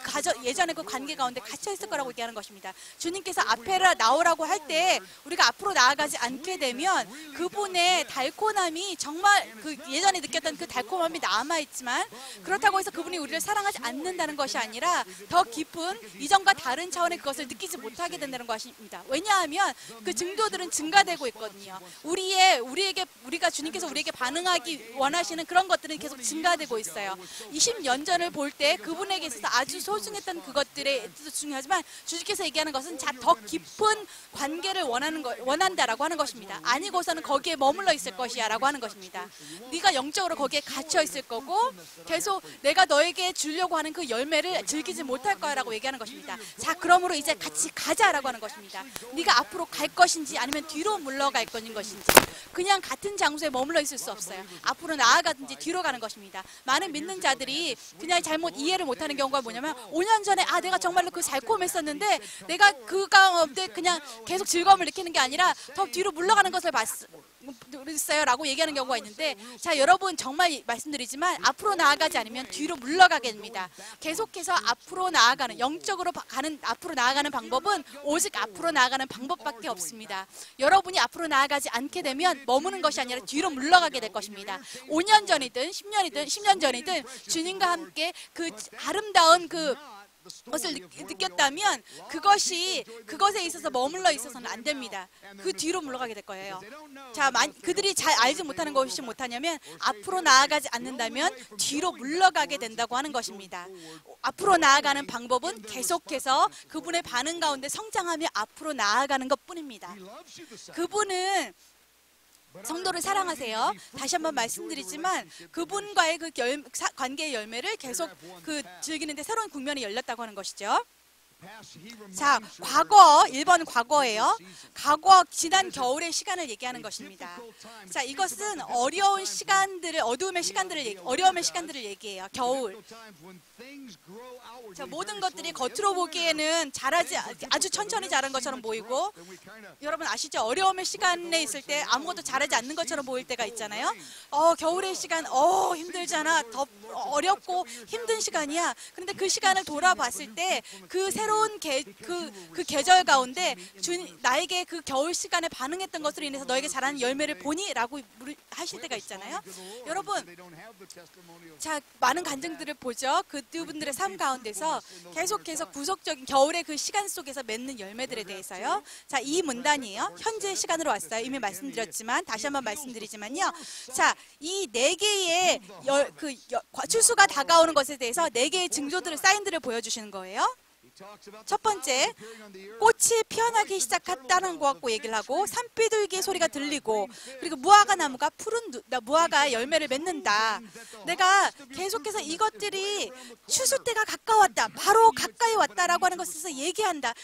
예전의 그 관계 가운데 갇혀 있을 거라고 얘기하는 것입니다. 주님께서 앞에 나오라고 할 때 우리가 앞으로 나아가지 않게 되면 그분의 달콤함이 정말 그 예전에 느꼈던 그 달콤함이 남아있지만, 그렇다고 해서 그분이 우리를 사랑하지 않는다는 것이 아니라 더 깊은 이전과 다른 차원의 그것을 느끼지 못하게 된다는 것입니다. 왜냐하면 그 증도들은 증가되고 있거든요. 우리가 주님께서 우리에게 반응하기 원하시는 그런 것들은 계속 증가되고 있어요. 20년 전을 볼 때 그분에게 있어서 아주 소중했던 그것들에 중요하지만, 주님께서 얘기하는 것은 더 깊은 관계를 원한다라고 하는 것입니다. 아니고서는 거기에 머물러 있을 것이야 라고 하는 것입니다. 네가 영적으로 거기에 갇혀 있을 거고 계속 내가 너에게 주려고 하는 그 열매를 즐기지 못할 거야 라고 얘기하는 것입니다. 자, 그러므로 이제 같이 가자라고 하는 것입니다. 네가 앞으로 갈 것인지 아니면 뒤로 물러갈 것인지, 그냥 같은 장소에 머물러 있을 수 없어요. 앞으로 나아가든지 뒤로 가는 것입니다. 많은 믿는 자들이 그냥 잘못 이해를 못하는 경우가 뭐냐면, 5년 전에 내가 정말로 그 달콤했었는데 내가 그 가운데 그냥 계속 즐거움을 느끼는 게 아니라 더 뒤로 물러가는 것을 봤어요 라고 얘기하는 경우가 있는데, 자, 여러분 정말 말씀드리지만 앞으로 나아가지 않으면 뒤로 물러가게 됩니다. 계속해서 앞으로 나아가는, 영적으로 앞으로 나아가는 방법은 오직 앞으로 나아가는 방법밖에 없습니다. 여러분이 앞으로 나아가지 않게 되면 머무는 것이 아니라 뒤로 물러가게 될 것입니다. 5년 전이든 10년이든 10년 전이든 주님과 함께 그 아름다운 것을 느꼈다면 그것에 있어서 머물러 있어서는 안 됩니다. 그 뒤로 물러가게 될 거예요. 자, 그들이 잘 알지 못하는 것이 못하냐면, 앞으로 나아가지 않는다면 뒤로 물러가게 된다고 하는 것입니다. 앞으로 나아가는 방법은 계속해서 그분의 반응 가운데 성장하며 앞으로 나아가는 것뿐입니다. 그분은 성도를 사랑하세요. 다시 한번 말씀드리지만 그분과의 그 관계의 열매를 계속 즐기는데 새로운 국면이 열렸다고 하는 것이죠. 자, 1번 과거예요. 지난 겨울의 시간을 얘기하는 것입니다. 자, 이것은 어려움의 시간들을 얘기해요. 겨울. 자, 모든 것들이 겉으로 보기에는 아주 천천히 자란 것처럼 보이고, 여러분 아시죠? 어려움의 시간에 있을 때 아무것도 잘하지 않는 것처럼 보일 때가 있잖아요. 겨울의 시간, 힘들잖아. 더 어렵고 힘든 시간이야. 그런데 그 시간을 돌아봤을 때 그 새로운 그 계절 가운데 나에게 그 겨울 시간에 반응했던 것으로 인해서 너에게 자라는 열매를 보니? 라고 하실 때가 있잖아요. 여러분, 자, 많은 간증들을 보죠. 그분들의 삶 가운데서 계속해서 구속적인 겨울의 그 시간 속에서 맺는 열매들에 대해서요. 자, 이 문단이에요. 현재 시간으로 왔어요. 이미 말씀드렸지만 다시 한번 말씀드리지만요. 자, 이 4개의 추수가 다가오는 것에 대해서 4개의 징조들을, 사인들을 보여주시는 거예요. 첫 번째, 꽃이 피어나기 시작했다는 것 갖고 얘기를 하고, 산비둘기의 소리가 들리고, 그리고 무화과 열매를 맺는다. 내가 계속해서 이것들이 추수 때가 가까웠다, 바로 가까이 왔다라고 하는 것에서 얘기한다.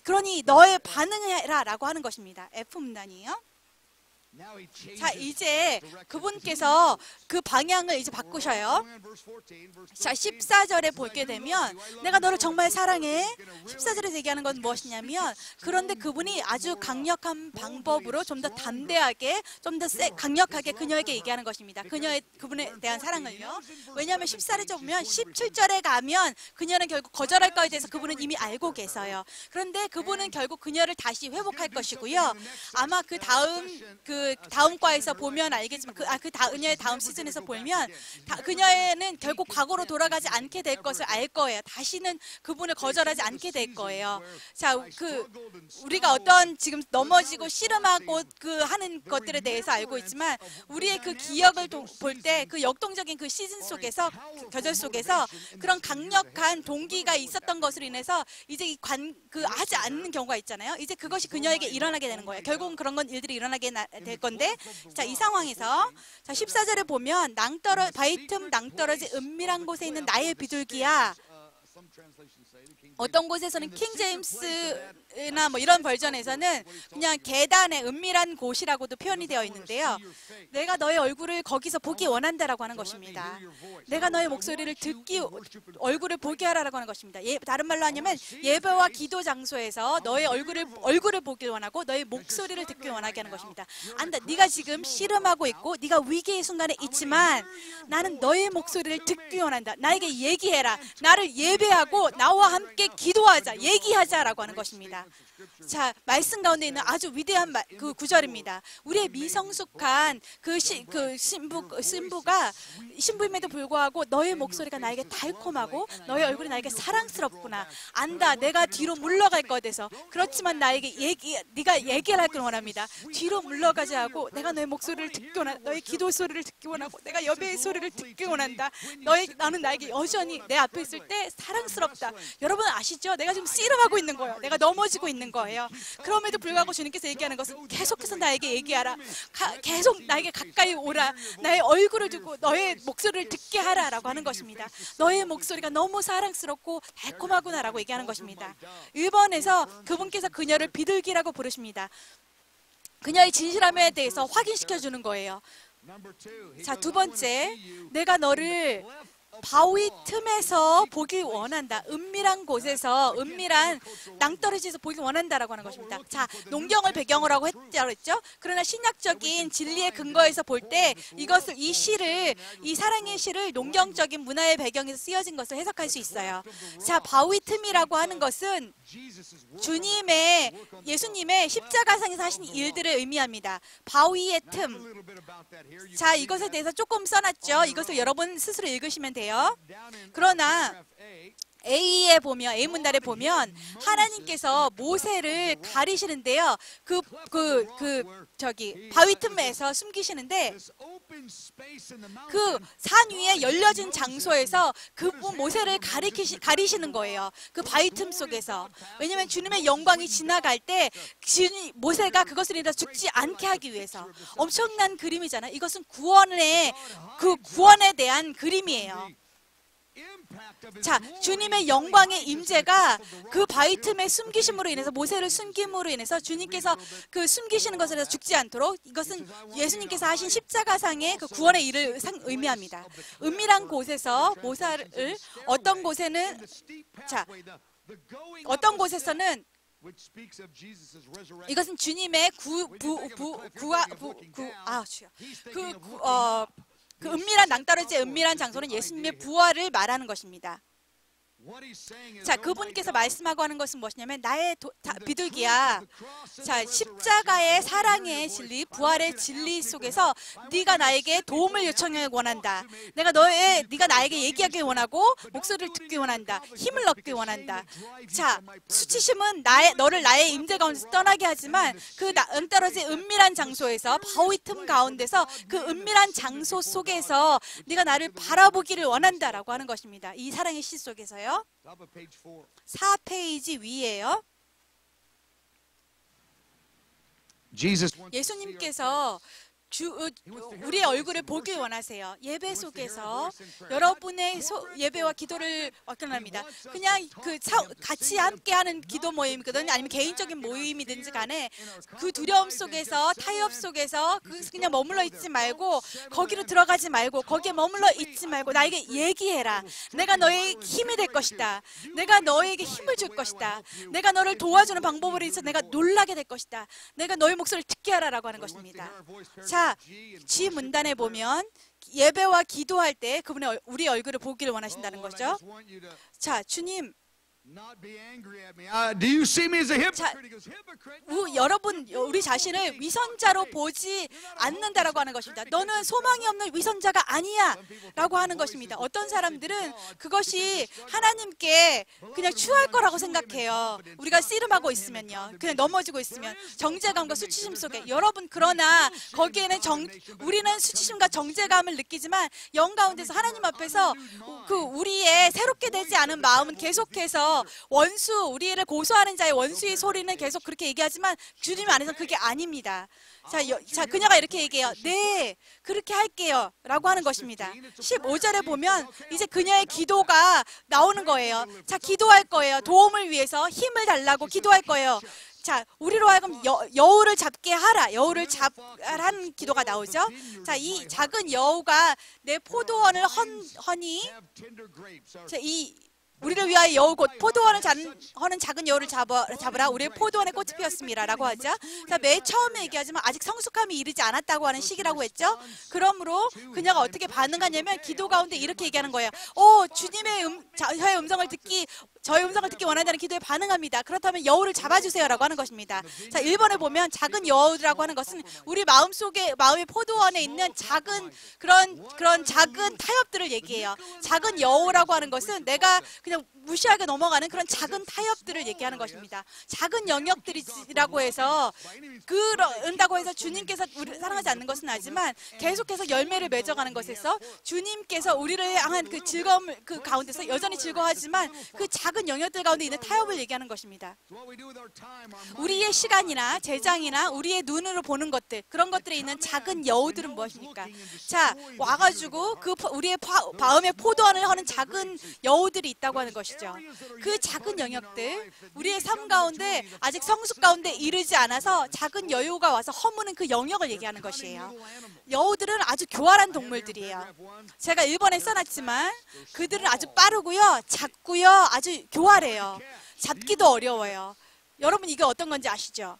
그러니 너의 반응해라 라고 하는 것입니다. F 문단이에요. 자, 이제 그분께서 그 방향을 이제 바꾸셔요. 자, 14절에 보게 되면 내가 너를 정말 사랑해. 14절에서 얘기하는 건 무엇이냐면, 그런데 그분이 아주 강력한 방법으로 좀 더 담대하게, 좀 더 강력하게 그녀에게 얘기하는 것입니다. 그분에 대한 사랑을요. 왜냐하면 14절에 보면 17절에 가면 그녀는 결국 거절할 거에 대해서 그분은 이미 알고 계세요. 그런데 그분은 결국 그녀를 다시 회복할 것이고요. 아마 다음 과에서 보면 알겠지만 그녀의 다음 시즌에서 보면 그녀는 결국 과거로 돌아가지 않게 될 것을 알 거예요. 다시는 그분을 거절하지 않게 될 거예요. 자, 우리가 어떤 지금 넘어지고 씨름하고 하는 것들에 대해서 알고 있지만, 우리의 그 기억을 볼 때 그 역동적인 그 시즌 속에서, 계절 속에서 그런 강력한 동기가 있었던 것으로 인해서 이제 하지 않는 경우가 있잖아요. 이제 그것이 그녀에게 일어나게 되는 거예요. 결국은 그런 일들이 일어나게 될 건데, 자, 이 상황에서 자, 14절에 보면 바위 틈 낭떠러지 은밀한 곳에 있는 나의 비둘기야. 어떤 곳에서는 킹 제임스나 뭐 이런 버전에서는 그냥 계단의 은밀한 곳이라고도 표현이 되어 있는데요. 내가 너의 얼굴을 거기서 보기 원한다라고 하는 것입니다. 내가 너의 목소리를 얼굴을 보게 하라라고 하는 것입니다. 다른 말로 하냐면 예배와 기도 장소에서 너의 얼굴을 보길 원하고 너의 목소리를 듣기 원하게 하는 것입니다. 안다. 네가 지금 씨름하고 있고 네가 위기의 순간에 있지만 나는 너의 목소리를 듣기 원한다. 나에게 얘기해라. 나를 예배하고 나와 함께 기도하자. 얘기하자라고 하는 것입니다. 자, 말씀 가운데 있는 아주 위대한 그 구절입니다. 우리의 미성숙한 그 신부가 신부임에도 불구하고 너의 목소리가 나에게 달콤하고 너의 얼굴이 나에게 사랑스럽구나. 안다. 내가 뒤로 물러갈 것에서 그렇지만 나에게 네가 얘기를 하길 원합니다. 뒤로 물러가지 하고 내가 너의 목소리를 듣기 원한다. 너의 기도 소리를 듣기 원하고 내가 예배의 소리를 듣기 원한다. 나는 나에게 여전히 내 앞에 있을 때 사랑스럽다. 여러분 아시죠? 내가 지금 씨름하고 있는 거예요. 내가 넘어지고 있는 거예요. 그럼에도 불구하고 주님께서 얘기하는 것은 계속해서 나에게 얘기하라. 계속 나에게 가까이 오라. 나의 얼굴을 두고 너의 목소리를 듣게 하라라고 하는 것입니다. 너의 목소리가 너무 사랑스럽고 달콤하구나라고 얘기하는 것입니다. 1번에서 그분께서 그녀를 비둘기라고 부르십니다. 그녀의 진실함에 대해서 확인시켜 주는 거예요. 자, 두 번째, 내가 너를 바위 틈에서 보기 원한다. 은밀한 곳에서, 은밀한 낭떠러지에서 보기 원한다라고 하는 것입니다. 자, 농경을 배경으로 하고 했죠. 그러나 신약적인 진리의 근거에서 볼 때 이 사랑의 시를 농경적인 문화의 배경에서 쓰여진 것을 해석할 수 있어요. 자, 바위 틈이라고 하는 것은 예수님의 십자가상에서 하신 일들을 의미합니다. 바위의 틈. 자, 이것에 대해서 조금 써놨죠. 이것을 여러분 스스로 읽으시면 돼요. 그러나 A 문단에 보면 하나님께서 모세를 가리시는데요. 바위 틈에서 숨기시는데 그 산 위에 열려진 장소에서 모세를 가리시는 거예요. 그 바위 틈 속에서. 왜냐하면 주님의 영광이 지나갈 때 모세가 그것을 인해서 죽지 않게 하기 위해서. 엄청난 그림이잖아요. 이것은 구원에 대한 그림이에요. 자, 주님의 영광의 임재가 그 바위 틈에 숨기심으로 인해서 모세를 숨김으로 인해서 주님께서 그 숨기시는 것을 해서 죽지 않도록 이것은 예수님께서 하신 십자가상의 그 구원의 일을 의미합니다. 은밀한 곳에서 모세를 어떤 곳에서는 이것은 주님의 그 은밀한 낭떠러지의 은밀한 장소는 예수님의 부활을 말하는 것입니다. 자, 그분께서 말씀하고 하는 것은 무엇이냐면 나의 비둘기야. 자, 십자가의 사랑의 진리, 부활의 진리 속에서 네가 나에게 도움을 요청하기 원한다. 네가 나에게 얘기하길 원하고 목소리를 듣기 원한다. 힘을 얻기 원한다. 자, 수치심은 너를 나의 임재 가운데서 떠나게 하지만 그 낭떠러지의 은밀한 장소에서 바위 틈 가운데서 그 은밀한 장소 속에서 네가 나를 바라보기를 원한다라고 하는 것입니다. 이 사랑의 시 속에서요. 4페이지 위에요. 예수님께서 우리의 얼굴을 보길 원하세요. 예배 속에서 여러분의 예배와 기도를 원합니다. 그냥 같이 함께하는 기도 모임이거든요. 아니면 개인적인 모임이든지 간에 그 두려움 속에서 타협 속에서 그냥 머물러 있지 말고 거기로 들어가지 말고 거기에 머물러 있지 말고 나에게 얘기해라. 내가 너의 힘이 될 것이다. 내가 너에게 힘을 줄 것이다. 내가 너를 도와주는 방법으로 해서 내가 놀라게 될 것이다. 내가 너의 목소리를 듣게 하라라고 하는 것입니다. 자, G 문단에 보면 예배와 기도할 때 그분의 우리 얼굴을 보기를 원하신다는 거죠. 자, 주님, 여러분 우리 자신을 위선자로 보지 않는다라고 하는 것입니다. 너는 소망이 없는 위선자가 아니야 라고 하는 것입니다. 어떤 사람들은 그것이 하나님께 그냥 추할 거라고 생각해요. 우리가 씨름하고 있으면요, 그냥 넘어지고 있으면 정죄감과 수치심 속에. 여러분, 그러나 거기에는 우리는 수치심과 정죄감을 느끼지만 영 가운데서 하나님 앞에서 그 우리의 새롭게 되지 않은 마음은 계속해서 안에서 원수, 우리를 고소하는 자의 원수의 소리는 계속 그렇게 얘기하지만 주님 안에서 그게 아닙니다. 자, 그녀가 이렇게 얘기해요. 네, 그렇게 할게요. 라고 하는 것입니다. 15절에 보면 이제 그녀의 기도가 나오는 거예요. 자, 기도할 거예요. 도움을 위해서 힘을 달라고 기도할 거예요. 자, 우리로 하여금 여우를 잡게 하라. 여우를 잡라는 기도가 나오죠. 자, 이 작은 여우가 내 포도원을 허니, 자, 우리를 위하여 여우 곧 포도원을 허는 작은 여우를 잡으라. 우리의 포도원에 꽃이 피었습니다. 라고 하죠. 자, 맨 처음에 얘기하지만 아직 성숙함이 이르지 않았다고 하는 시기라고 했죠. 그러므로 그녀가 어떻게 반응하냐면 기도 가운데 이렇게 얘기하는 거예요. 주님의 저의 음성을 듣기 원한다는 기도에 반응합니다. 그렇다면 여우를 잡아주세요. 라고 하는 것입니다. 자, 1번에 보면 작은 여우라고 하는 것은 우리 마음의 포도원에 있는 작은 그런 작은 타협들을 얘기해요. 작은 여우라고 하는 것은 내가 그냥 무시하게 넘어가는 그런 작은 타협들을 얘기하는 것입니다. 작은 영역들이라고 해서 그런다고 해서 주님께서 우리를 사랑하지 않는 것은 아니지만 계속해서 열매를 맺어가는 것에서 주님께서 우리를 향한 그 즐거움 그 가운데서 여전히 즐거워하지만 그 작은 영역들 가운데 있는 타협을 얘기하는 것입니다. 우리의 시간이나 재장이나 우리의 눈으로 보는 것들, 그런 것들에 있는 작은 여우들은 무엇입니까? 자, 와가지고 우리의 마음의 포도원을 하는 작은 여우들이 있다고 하는 것이죠. 그 작은 영역들, 우리의 삶 가운데 아직 성숙 가운데 이르지 않아서 작은 여우가 와서 허무는 그 영역을 얘기하는 것이에요. 여우들은 아주 교활한 동물들이에요. 제가 1번에 써놨지만 그들은 아주 빠르고요, 작고요, 아주 교활해요. 잡기도 어려워요. 여러분 이게 어떤 건지 아시죠?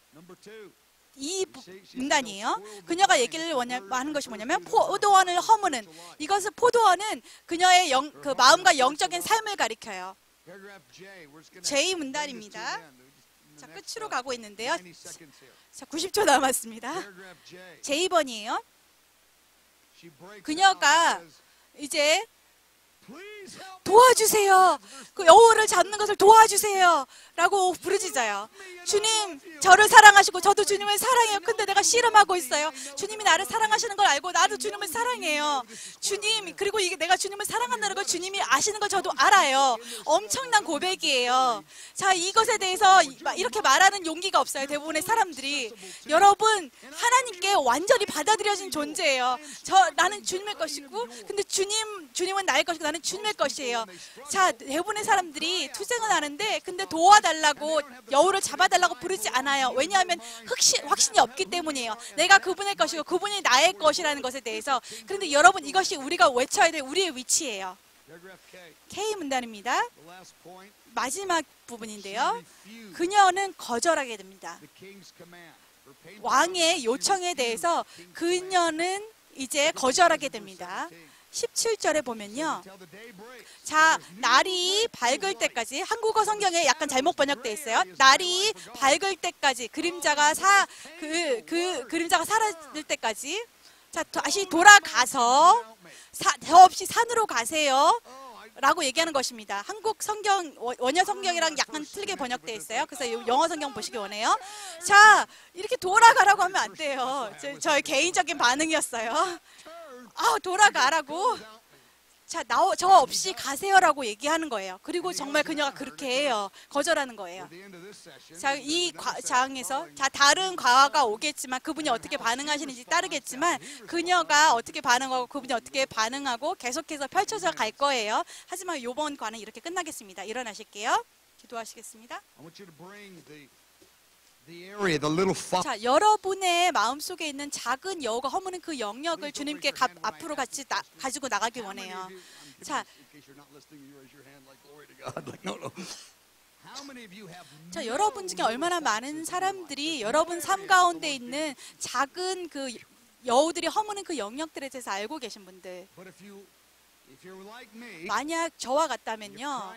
이 문단이에요. 그녀가 얘기를 하는 것이 뭐냐면 포도원을 허무는, 이것은 포도원은 그녀의 그 마음과 영적인 삶을 가리켜요. J 문단입니다. 자, 끝으로 가고 있는데요. 자, 90초 남았습니다. J번이에요. 그녀가 이제 도와주세요. 그 여우를 잡는 것을 도와주세요. 라고 부르짖어요. 주님, 저를 사랑하시고 저도 주님을 사랑해요. 근데 내가 씨름하고 있어요. 주님이 나를 사랑하시는 걸 알고 나도 주님을 사랑해요. 주님, 그리고 이게 내가 주님을 사랑한다는 걸 주님이 아시는 걸 저도 알아요. 엄청난 고백이에요. 자, 이것에 대해서 이렇게 말하는 용기가 없어요. 대부분의 사람들이. 여러분, 하나님께 완전히 받아들여진 존재예요. 나는 주님의 것이고, 근데 주님은 나의 것이고 나는 주님의 것이에요. 자, 대부분의 사람들이 투쟁을 하는데 근데 도와달라고, 여우를 잡아달라고 부르지 않아요. 왜냐하면 확신이 없기 때문이에요. 내가 그분의 것이고 그분이 나의 것이라는 것에 대해서. 그런데 여러분, 이것이 우리가 외쳐야 될 우리의 위치예요. K 문단입니다. 마지막 부분인데요. 그녀는 거절하게 됩니다. 왕의 요청에 대해서 그녀는 이제 거절하게 됩니다. 17절에 보면요. 자, 날이 밝을 때까지, 한국어 성경에 약간 잘못 번역되어 있어요. 날이 밝을 때까지, 그림자가 사라질 때까지. 자, 다시 돌아가서 더 없이 산으로 가세요. 라고 얘기하는 것입니다. 한국 성경, 원어 성경이랑 약간 틀리게 번역되어 있어요. 그래서 영어 성경 보시기 원해요. 자, 이렇게 돌아가라고 하면 안 돼요. 저의 개인적인 반응이었어요. 돌아가라고. 자, 저 없이 가세요라고 얘기하는 거예요. 그리고 정말 그녀가 그렇게 해요. 거절하는 거예요. 자, 이 장에서 다른 과가 오겠지만 그분이 어떻게 반응하시는지 따르겠지만 그녀가 어떻게 반응하고 그분이 어떻게 반응하고 계속해서 펼쳐져 갈 거예요. 하지만 이번 과는 이렇게 끝나겠습니다. 일어나실게요. 기도하시겠습니다. 자, 여러분의 마음속에 있는 작은 여우가 허무는 그 영역을 주님께 앞으로 가지고 나가길 원해요. 자, 여러분 중에 얼마나 많은 사람들이 여러분 삶 가운데 있는 작은 그 여우들이 허무는 그 영역들에 대해서 알고 계신 분들, 만약 저와 같다면요,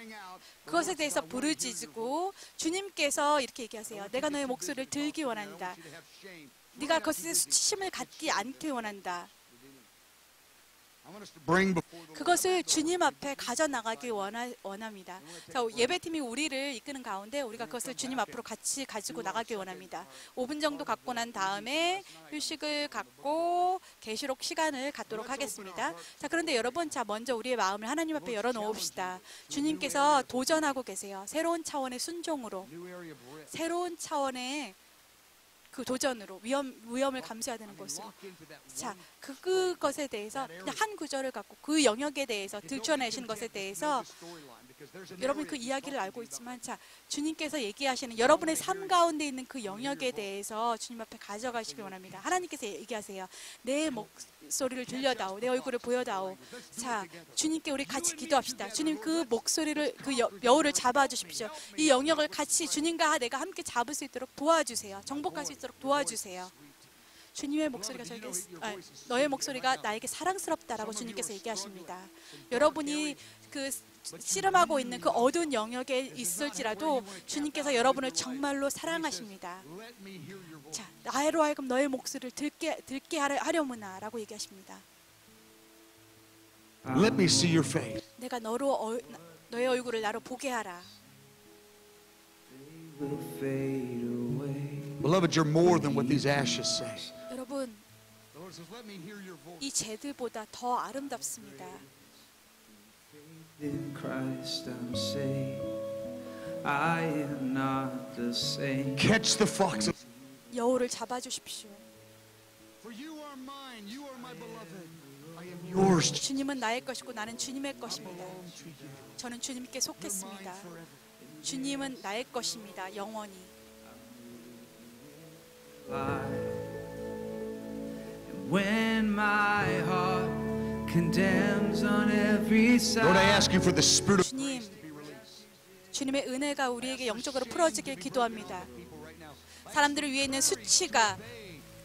그것에 대해서 부르짖고 주님께서 이렇게 얘기하세요. 내가 너의 목소리를 들기 원한다. 네가 그것에 수치심을 갖지 않기 원한다. want us to bring before the 그것을 주님 앞에 가져나가길 원합니다. 자, 예배팀이 우리를 이끄는 가운데 우리가 그것을 주님 앞으로 같이 가지고 나가길 원합니다. 5분 정도 갖고 난 다음에 휴식을 갖고 계시록 시간을 갖도록 하겠습니다. 자, 그런데 여러분, 자, 먼저 우리의 마음을 하나님 앞에 열어놓읍시다. 주님께서 도전하고 계세요. 새로운 차원의 순종으로, new area of risk. 새로운 차원의 그 도전으로 위험을 감수해야 되는 것으로. Walk into that 자, 그것에 대해서 그냥 한 구절을 갖고 그 영역에 대해서 들춰내신 것에 대해서 여러분 그 이야기를 알고 있지만, 자, 주님께서 얘기하시는 여러분의 삶 가운데 있는 그 영역에 대해서 주님 앞에 가져가시기 원합니다. 하나님께서 얘기하세요. 내 목소리를 들려다오, 내 얼굴을 보여다오. 자, 주님께 우리 같이 기도합시다. 주님, 그 목소리를, 그 여울을 잡아주십시오. 이 영역을 같이 주님과 내가 함께 잡을 수 있도록 도와주세요. 정복할 수 있도록 도와주세요. 주님의 목소리가 저에게, 너의 목소리가 나에게 사랑스럽다라고 주님께서 얘기하십니다. 여러분이 그 씨름하고 있는 그 어두운 영역에 있을지라도 주님께서 여러분을 정말로 사랑하십니다. 자, 나로 하여금 너의 목소리를 듣게 하려무나 라고 얘기하십니다. Let me see your face. 내가 너의 얼굴을 나로 보게 하라. will fade away. Beloved, you're more than what these ashes say. 여러분, The Lord says, let me hear your voice. 이 재들보다 더 아름답습니다. In Christ I'm saved. I am not the same. Catch the foxes. 여우를 잡아주십시오. For you are mine, you are my beloved. I am yours. 주님은 나의 것이고 나는 주님의 것입니다. belong to you. 저는 주님께 You're 속했습니다. mine forever. 주님은 나의 것입니다. 영원히. And when my heart condemns on every side, Lord, I ask you for the spirit of 주님, grace to be released. 주님의 은혜가 우리에게 영적으로 풀어지길 기도합니다. People right now. 사람들을 위해 있는 수치가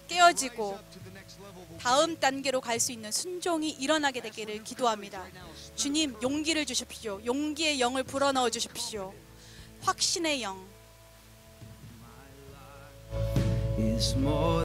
깨어지고 Up to the next level. 다음 단계로 갈 수 있는 순종이 일어나게 되기를 기도합니다. 주님, 용기를 주십시오. 용기의 영을 불어넣어 주십시오. 확신의 영. is more